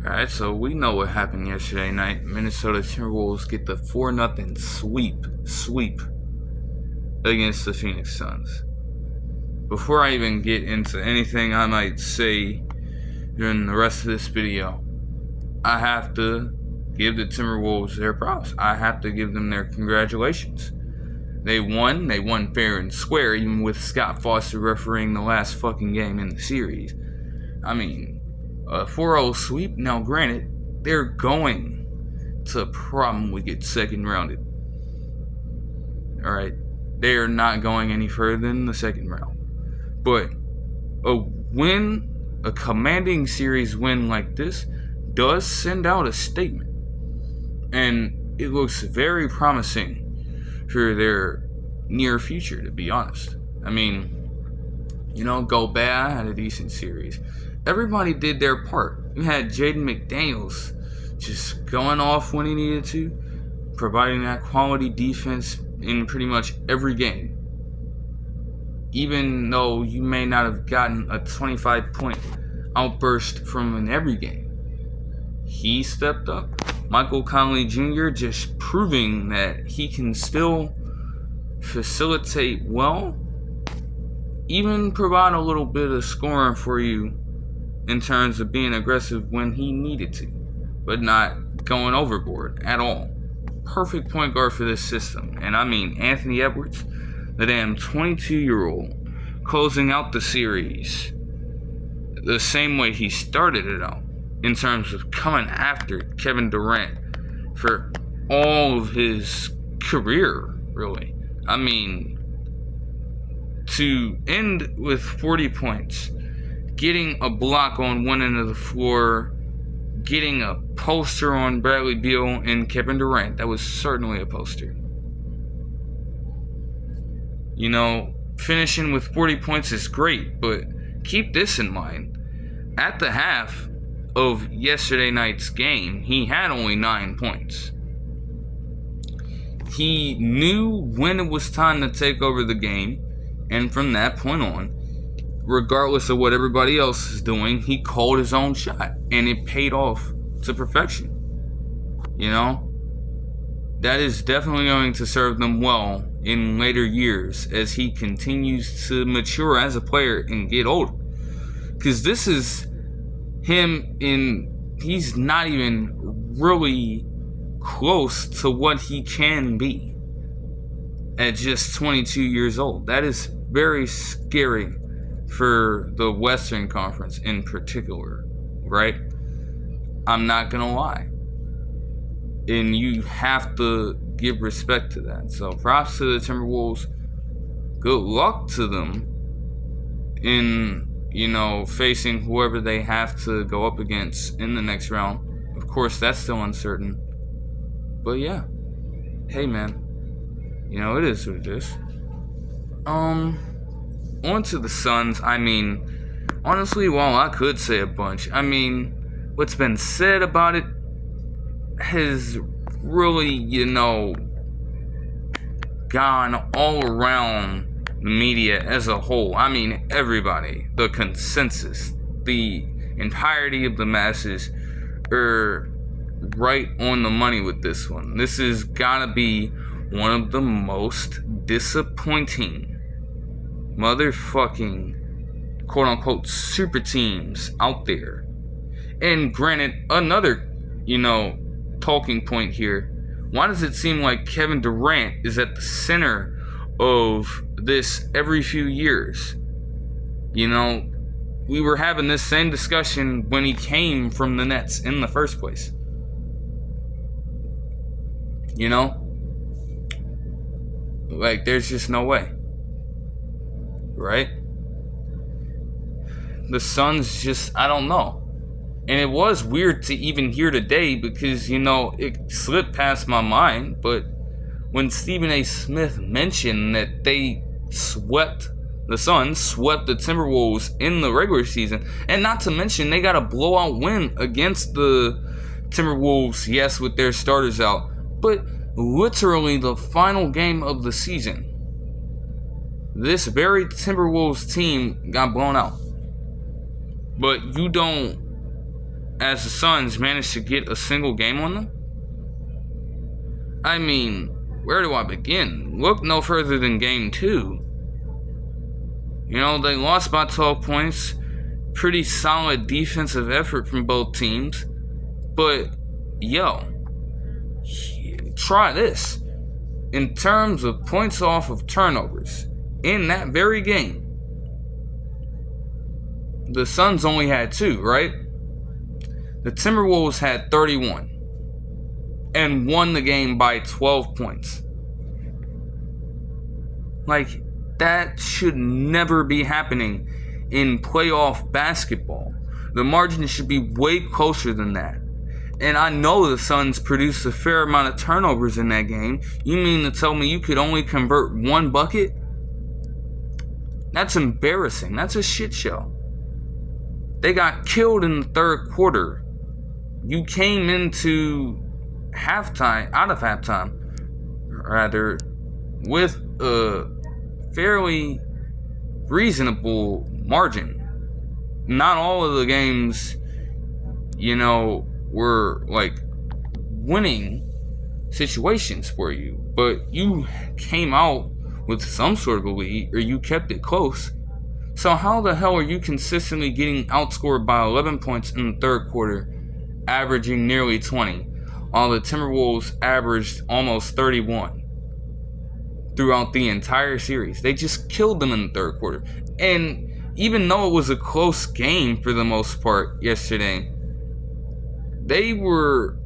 Alright, so we know what happened yesterday night. Minnesota Timberwolves get the 4-0 sweep against the Phoenix Suns. Before I even get into anything I might say during the rest of this video, I have to give the Timberwolves their props. I have to give them their congratulations. They won fair and square, even with Scott Foster refereeing the last fucking game in the series. I mean, a 4-0 sweep. Now, granted, they're going to probably get second rounded. Alright, they are not going any further than the second round. But a commanding series win like this does send out a statement. And it looks very promising for their near future, to be honest. I mean, Gobert had a decent series. Everybody did their part. You had Jaden McDaniels just going off when he needed to, providing that quality defense in pretty much every game. Even though you may not have gotten a 25-point outburst from in every game, he stepped up. Michael Conley Jr. just proving that he can still facilitate well, even provide a little bit of scoring for you in terms of being aggressive when he needed to, but not going overboard at all. Perfect point guard for this system. And I mean Anthony Edwards, the damn 22-year-old, closing out the series the same way he started it out, in terms of coming after Kevin Durant for all of his career, really. I mean, to end with 40 points, getting a block on one end of the floor, getting a poster on Bradley Beal and Kevin Durant. That was certainly a poster. Finishing with 40 points is great, but keep this in mind. At the half of yesterday night's game, he had only 9 points. He knew when it was time to take over the game, and from that point on, regardless of what everybody else is doing, he called his own shot, and it paid off to perfection. That is definitely going to serve them well in later years as he continues to mature as a player and get older. Because this is him he's not even really close to what he can be at just 22 years old. That is very scary for the Western Conference in particular, right? I'm not gonna lie. And you have to give respect to that. So props to the Timberwolves. Good luck to them in, facing whoever they have to go up against in the next round. Of course, that's still uncertain. But yeah. Hey, man. It is what it is. On to the Suns. I mean, honestly, while I could say a bunch, what's been said about it has really, gone all around the media as a whole. Everybody, the consensus, the entirety of the masses are right on the money with this one. This has gotta be one of the most disappointing motherfucking quote-unquote super teams out there. And granted, another, talking point here, why does it seem like Kevin Durant is at the center of this every few years? We were having this same discussion when he came from the Nets in the first place. There's just no way. Right? The Suns just, I don't know. And it was weird to even hear today because, it slipped past my mind. But when Stephen A. Smith mentioned that the Suns swept the Timberwolves in the regular season, and not to mention they got a blowout win against the Timberwolves, yes, with their starters out, but literally the final game of the season, this very Timberwolves team got blown out. But you don't as the Suns managed to get a single game on them? I mean, where do I begin? Look no further than Game 2. They lost by 12 points. Pretty solid defensive effort from both teams. But, try this. In terms of points off of turnovers, in that very game, the Suns only had 2, right? The Timberwolves had 31 and won the game by 12 points. Like, that should never be happening in playoff basketball. The margin should be way closer than that. And I know the Suns produced a fair amount of turnovers in that game. You mean to tell me you could only convert 1 bucket? That's embarrassing. That's a shit show. They got killed in the third quarter. You came into out of halftime, with a fairly reasonable margin. Not all of the games, were like winning situations for you, but you came out with some sort of a lead, or you kept it close. So how the hell are you consistently getting outscored by 11 points in the third quarter, averaging nearly 20, while the Timberwolves averaged almost 31 throughout the entire series? They just killed them in the third quarter. And even though it was a close game for the most part yesterday, they were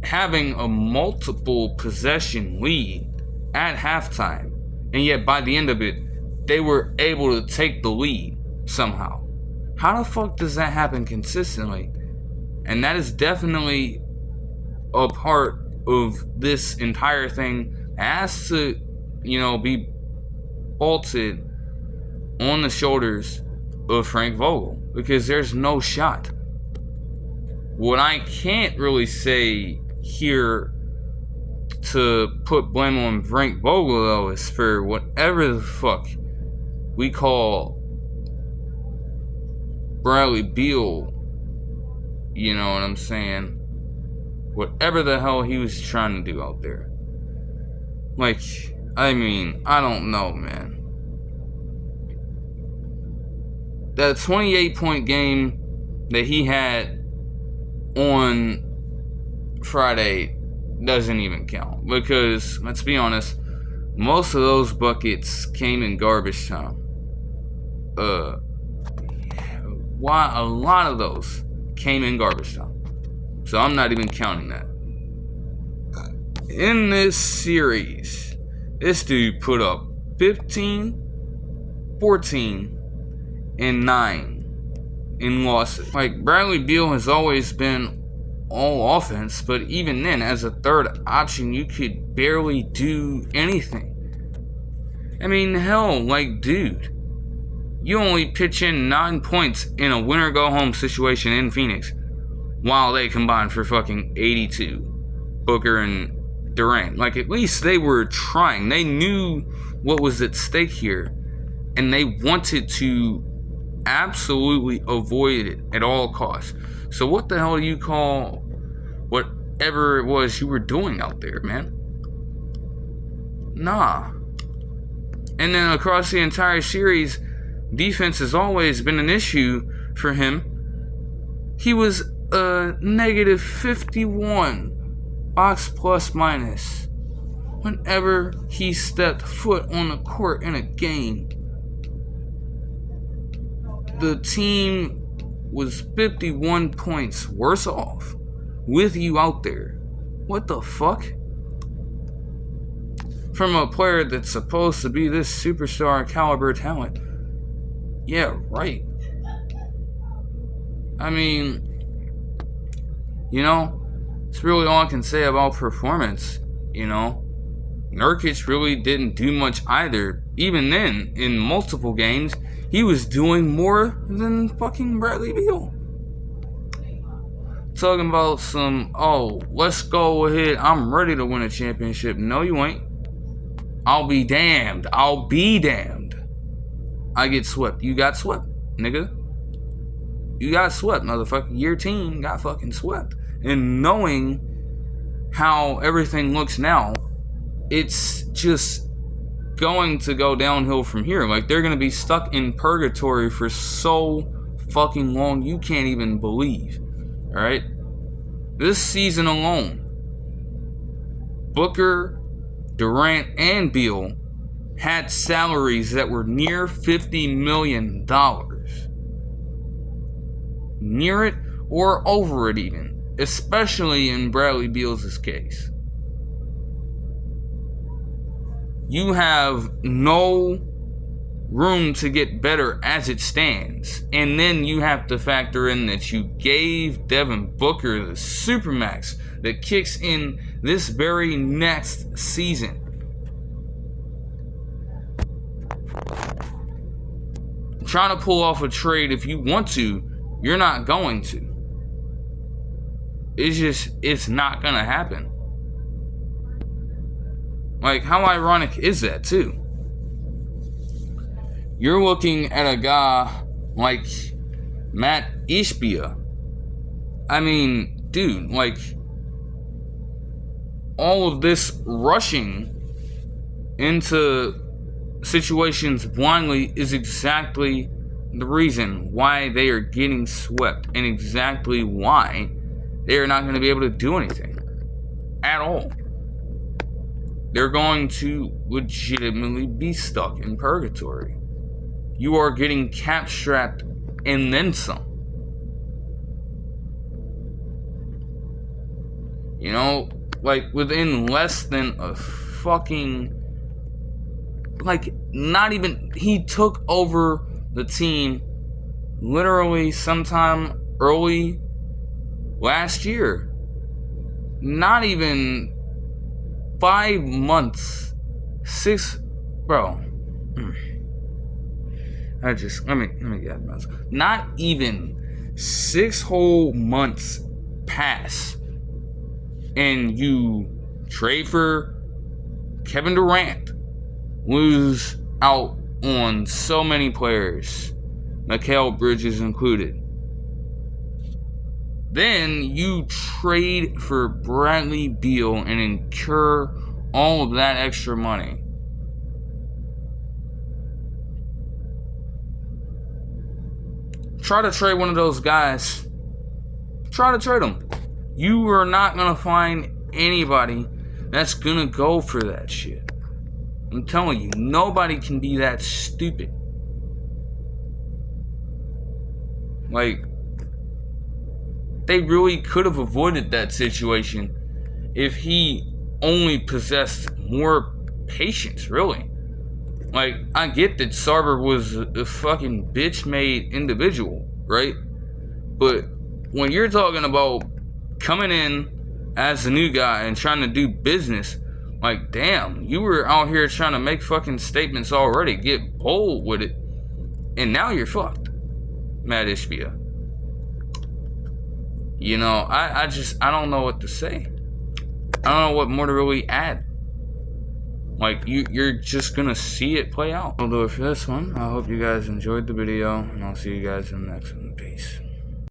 having a multiple possession lead at halftime. And yet by the end of it, they were able to take the lead somehow. How the fuck does that happen consistently? And that is definitely a part of this entire thing. It has to, be bolted on the shoulders of Frank Vogel, because there's no shot. What I can't really say here to put blame on Frank Vogel, though, is for whatever the fuck we call Bradley Beal, you know what I'm saying? Whatever the hell he was trying to do out there. Like, I don't know, man. That 28-point game that he had on Friday doesn't even count, because, let's be honest, most of those buckets came in garbage time. A lot of those came in garbage time. So I'm not even counting that. In this series, this dude put up 15, 14, and 9 in losses. Like, Bradley Beal has always been all offense, but even then, as a third option, you could barely do anything. Hell, dude, you only pitch in 9 points in a winner-go-home situation in Phoenix, while they combined for fucking 82. Booker and Durant. At least they were trying. They knew what was at stake here, and they wanted to absolutely avoid it at all costs. So what the hell do you call whatever it was you were doing out there, man? Nah. And then across the entire series, defense has always been an issue for him. He was a negative 51 box plus minus whenever he stepped foot on the court in a game. The team was 51 points worse off with you out there. What the fuck? From a player that's supposed to be this superstar caliber talent. Yeah, right. It's really all I can say about performance, Nurkic really didn't do much either. Even then, in multiple games, he was doing more than fucking Bradley Beal. Talking about let's go ahead, I'm ready to win a championship. No, you ain't. I'll be damned. I get swept. You got swept, nigga. you got swept, motherfucker. Your team got fucking swept. And knowing how everything looks now, it's just going to go downhill from here. Like, they're going to be stuck in purgatory for so fucking long, you can't even believe. Alright? This season alone, Booker, Durant, and Beal had salaries that were near $50 million. Near it or over it even. Especially in Bradley Beal's case. You have no room to get better as it stands. And then you have to factor in that you gave Devin Booker the Supermax that kicks in this very next season. Trying to pull off a trade, if you want to, you're not going to. It's not gonna happen. Like, how ironic is that, too? You're looking at a guy like Mat Ishbia. I mean, dude, like, all of this rushing into situations blindly is exactly the reason why they are getting swept, and exactly why they are not going to be able to do anything at all. They're going to legitimately be stuck in purgatory. You are getting cap strapped and then some. You know, like, within less than a fucking, like, not even, he took over the team literally sometime early last year. Not even 5 months. 6, bro. Let me get this. Not even 6 whole months pass, and you trade for Kevin Durant, lose out on so many players, Mikal Bridges included. Then you trade for Bradley Beal and incur all of that extra money. Try to trade one of those guys. Try to trade them. You are not going to find anybody that's going to go for that shit. I'm telling you, nobody can be that stupid. Like, they really could have avoided that situation if he only possessed more patience, really. Like, I get that Sarver was a fucking bitch-made individual, right? But when you're talking about coming in as a new guy and trying to do business, like, damn, you were out here trying to make fucking statements already. Get bold with it. And now you're fucked, Mat Ishbia. You know, I don't know what to say. I don't know what more to really add. Like, you're just gonna see it play out. I'll do it for this one. I hope you guys enjoyed the video, and I'll see you guys in the next one. Peace.